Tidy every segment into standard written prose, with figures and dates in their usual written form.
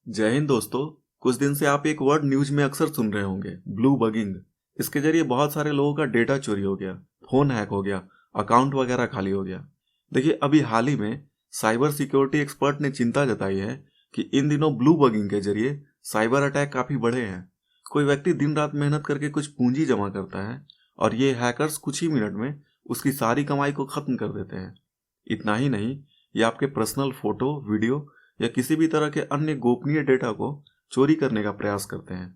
जय हिंद दोस्तों। कुछ दिन से आप एक वर्ड न्यूज में अक्सर सुन रहे होंगे, ब्लू बगिंग। इसके जरिए बहुत सारे लोगों का डेटा चोरी हो गया, फोन हैक हो गया, अकाउंट वगैरह खाली हो गया। देखिए, अभी हाल ही में साइबर सिक्योरिटी एक्सपर्ट ने चिंता जताई है कि इन दिनों ब्लू बगिंग के जरिए साइबर अटैक काफी बढ़े हैं। कोई व्यक्ति दिन रात मेहनत करके कुछ पूंजी जमा करता है और ये हैकर्स कुछ ही मिनट में उसकी सारी कमाई को खत्म कर देते हैं। इतना ही नहीं, ये आपके पर्सनल फोटो, वीडियो या किसी भी तरह के अन्य गोपनीय डेटा को चोरी करने का प्रयास करते हैं।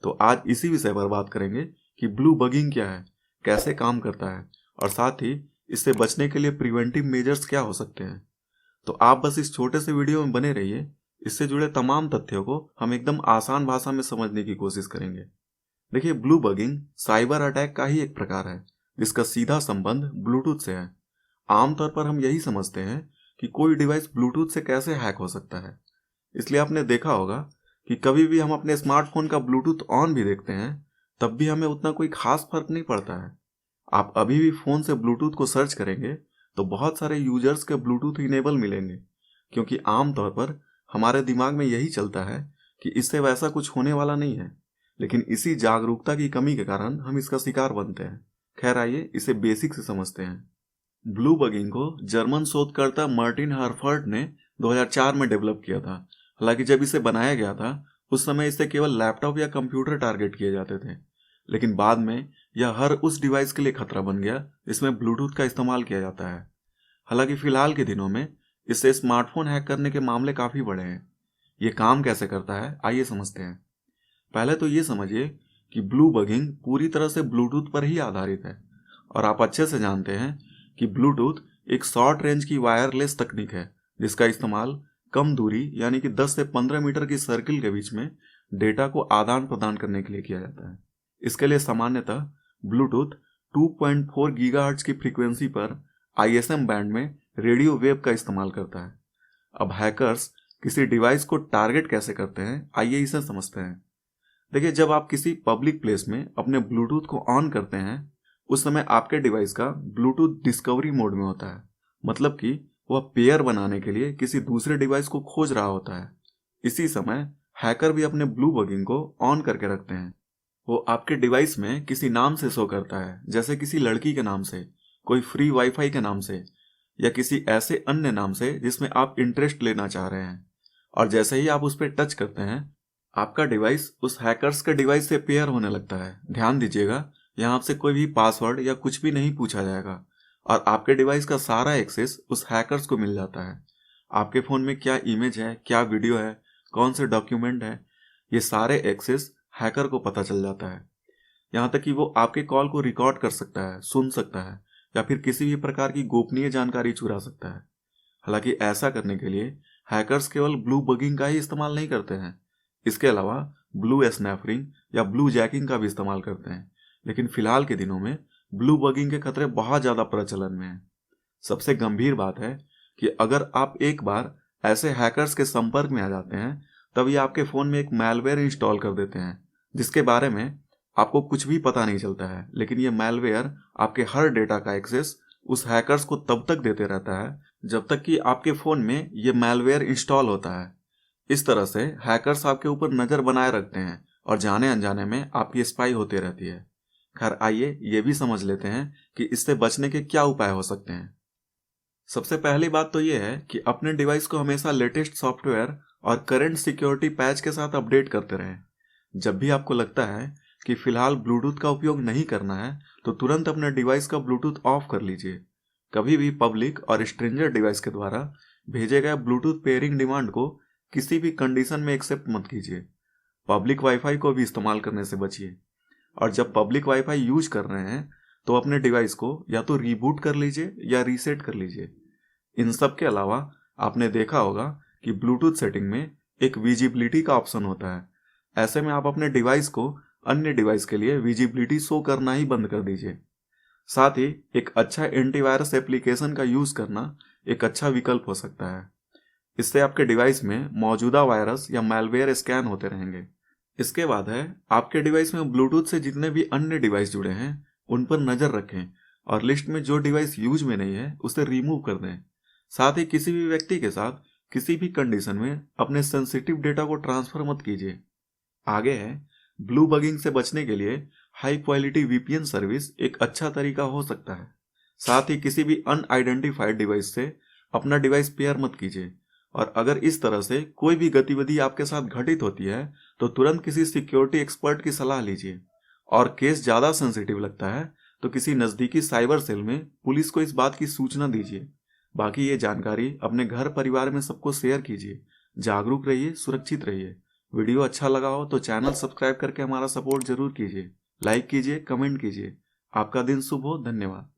तो आज इसी विषय पर बात करेंगे कि ब्लू बगिंग क्या है, कैसे काम करता है और साथ ही इससे बचने के लिए प्रिवेंटिव मेजर्स क्या हो सकते हैं। तो आप बस इस छोटे से वीडियो में बने रहिए। इससे जुड़े तमाम तथ्यों को हम एकदम आसान भाषा में समझने की कोशिश करेंगे। देखिए, ब्लू बगिंग साइबर अटैक का ही एक प्रकार है जिसका सीधा संबंध ब्लूटूथ से है। आमतौर पर हम यही समझते हैं कि कोई डिवाइस ब्लूटूथ से कैसे हैक हो सकता है। इसलिए आपने देखा होगा कि कभी भी हम अपने स्मार्टफोन का ब्लूटूथ ऑन भी देखते हैं, तब भी हमें उतना कोई खास फर्क नहीं पड़ता है। आप अभी भी फोन से ब्लूटूथ को सर्च करेंगे तो बहुत सारे यूजर्स के ब्लूटूथ इनेबल मिलेंगे, क्योंकि आमतौर पर हमारे दिमाग में यही चलता है कि इससे वैसा कुछ होने वाला नहीं है। लेकिन इसी जागरूकता की कमी के कारण हम इसका शिकार बनते हैं। खैर, आइए इसे बेसिक से समझते हैं। ब्लू बगिंग को जर्मन शोधकर्ता मार्टिन हर्फर्ड ने 2004 में डेवलप किया था। हालांकि जब इसे बनाया गया था उस समय इससे केवल लैपटॉप या कंप्यूटर टारगेट किए जाते थे, लेकिन बाद में यह हर उस डिवाइस के लिए खतरा बन गया जिसमें ब्लूटूथ का इस्तेमाल किया जाता है। हालांकि फिलहाल के दिनों में इससे स्मार्टफोन हैक करने के मामले काफी बढ़े हैं। ये काम कैसे करता है, आइए समझते हैं। पहले तो ये समझिए कि ब्लू बगिंग पूरी तरह से ब्लूटूथ पर ही आधारित है और आप अच्छे से जानते हैं कि ब्लूटूथ एक शॉर्ट रेंज की वायरलेस तकनीक है जिसका इस्तेमाल कम दूरी यानी कि 10 से 15 मीटर की सर्किल के बीच में डेटा को आदान प्रदान करने के लिए किया जाता है। इसके लिए सामान्यतः ब्लूटूथ 2.4 गीगाहर्ट्ज की फ्रीक्वेंसी पर ISM बैंड में रेडियो वेव का इस्तेमाल करता है। अब हैकर्स किसी डिवाइस को टारगेट कैसे करते हैं, आइए इसे समझते हैं। देखिए, जब आप किसी पब्लिक प्लेस में अपने ब्लूटूथ को ऑन करते हैं उस समय आपके डिवाइस का ब्लूटूथ डिस्कवरी मोड में होता है। मतलब कि वह पेयर बनाने के लिए किसी दूसरे डिवाइस को खोज रहा होता है। इसी समय हैकर भी अपने ब्लू बगिंग को ऑन करके रखते हैं। वो आपके डिवाइस में किसी नाम से शो करता है, जैसे किसी लड़की के नाम से, कोई फ्री वाईफाई के नाम से या किसी ऐसे अन्य नाम से जिसमें आप इंटरेस्ट लेना चाह रहे हैं। और जैसे ही आप उस पर टच करते हैं आपका डिवाइस उस हैकर्स के डिवाइस से पेयर होने लगता है। ध्यान दीजिएगा, यहाँ आपसे कोई भी पासवर्ड या कुछ भी नहीं पूछा जाएगा और आपके डिवाइस का सारा एक्सेस उस हैकर्स को मिल जाता है। आपके फ़ोन में क्या इमेज है, क्या वीडियो है, कौन से डॉक्यूमेंट है, ये सारे एक्सेस हैकर को पता चल जाता है। यहाँ तक कि वो आपके कॉल को रिकॉर्ड कर सकता है, सुन सकता है या फिर किसी भी प्रकार की गोपनीय जानकारी चुरा सकता है। हालांकि ऐसा करने के लिए हैकर्स केवल ब्लू बगिंग का ही इस्तेमाल नहीं करते हैं, इसके अलावा ब्लू स्नैफरिंग या ब्लू जैकिंग का भी इस्तेमाल करते हैं। लेकिन फिलहाल के दिनों में ब्लू बगिंग के खतरे बहुत ज़्यादा प्रचलन में हैं। सबसे गंभीर बात है कि अगर आप एक बार ऐसे हैकर्स के संपर्क में आ जाते हैं तब ये आपके फ़ोन में एक मैलवेयर इंस्टॉल कर देते हैं जिसके बारे में आपको कुछ भी पता नहीं चलता है। लेकिन ये मैलवेयर आपके हर डेटा का एक्सेस उस हैकर्स को तब तक देते रहता है जब तक कि आपके फ़ोन में ये मैलवेयर इंस्टॉल होता है। इस तरह से हैकर्स आपके ऊपर नज़र बनाए रखते हैं और जाने अनजाने में आपकी स्पाई होती रहती है। खैर, आइए ये भी समझ लेते हैं कि इससे बचने के क्या उपाय हो सकते हैं। सबसे पहली बात तो ये है कि अपने डिवाइस को हमेशा लेटेस्ट सॉफ्टवेयर और करंट सिक्योरिटी पैच के साथ अपडेट करते रहें। जब भी आपको लगता है कि फिलहाल ब्लूटूथ का उपयोग नहीं करना है तो तुरंत अपने डिवाइस का ब्लूटूथ ऑफ कर लीजिए। कभी भी पब्लिक और स्ट्रेंजर डिवाइस के द्वारा भेजे गए ब्लूटूथ पेयरिंग डिमांड को किसी भी कंडीशन में एक्सेप्ट मत कीजिए। पब्लिक वाईफाई को भी इस्तेमाल करने से बचिए और जब पब्लिक वाईफाई यूज कर रहे हैं तो अपने डिवाइस को या तो रीबूट कर लीजिए या रीसेट कर लीजिए। इन सब के अलावा आपने देखा होगा कि ब्लूटूथ सेटिंग में एक विजिबिलिटी का ऑप्शन होता है। ऐसे में आप अपने डिवाइस को अन्य डिवाइस के लिए विजिबिलिटी शो करना ही बंद कर दीजिए। साथ ही एक अच्छा एंटीवायरस एप्लीकेशन का यूज करना एक अच्छा विकल्प हो सकता है। इससे आपके डिवाइस में मौजूदा वायरस या मैलवेयर स्कैन होते रहेंगे। इसके बाद है, आपके डिवाइस में ब्लूटूथ से जितने भी अन्य डिवाइस जुड़े हैं उन पर नज़र रखें और लिस्ट में जो डिवाइस यूज में नहीं है उसे रिमूव कर दें। साथ ही किसी भी व्यक्ति के साथ किसी भी कंडीशन में अपने सेंसिटिव डेटा को ट्रांसफर मत कीजिए। आगे है, ब्लू बगिंग से बचने के लिए हाई क्वालिटी वीपीएन सर्विस एक अच्छा तरीका हो सकता है। साथ ही किसी भी अनआइडेंटिफाइड डिवाइस से अपना डिवाइस पेयर मत कीजिए, और अगर इस तरह से कोई भी गतिविधि आपके साथ घटित होती है तो तुरंत किसी सिक्योरिटी एक्सपर्ट की सलाह लीजिए। और केस ज़्यादा सेंसिटिव लगता है तो किसी नज़दीकी साइबर सेल में पुलिस को इस बात की सूचना दीजिए। बाकी ये जानकारी अपने घर परिवार में सबको शेयर कीजिए। जागरूक रहिए, सुरक्षित रहिए। वीडियो अच्छा लगा हो तो चैनल सब्सक्राइब करके हमारा सपोर्ट जरूर कीजिए। लाइक कीजिए, कमेंट कीजिए। आपका दिन शुभ हो। धन्यवाद।